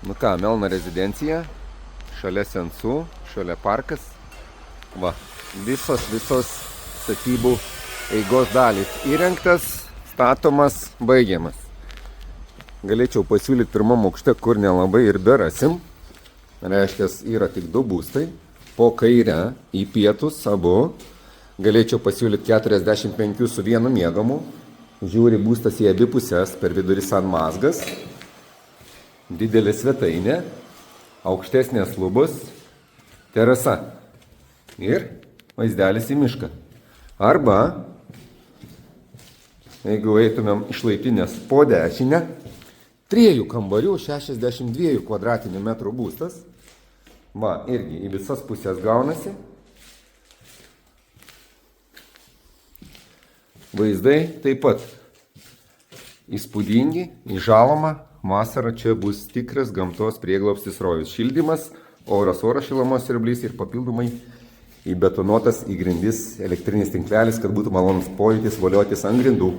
Nu ką, Melno rezidencija, šalia Sensų, šalia parkas. Va, visos statybų eigos dalys įrengtas, statomas, baigiamas. Galėčiau pasiūlyti pirmam aukšte, kur nelabai ir berasim. Reiškia, yra tik 2 būstai. Po kairę į pietus abu. Galėčiau pasiūlyti 45 su vienu miegamu. Žiūri būstas į abi pusės, per vidurį sanmazgas. Didelė svetainė, aukštesnės lubos, terasa ir vaizdelis į mišką. Arba, jeigu eitumėm iš laiptinės po dešinę, 3 kambarių, 62 kvadratinių metrų būstas. Va, irgi į visas pusės gaunasi. Vaizdai taip pat įspūdingi, į žalumą. Vasarą čia bus tikras gamtos prieglobstis rojus. Šildymas, oro šilumos siurblys ir papildomai įbetonuotas į grindis elektrinis tinklelis, kad būtų malonus pojūtis voliotis ant grindų.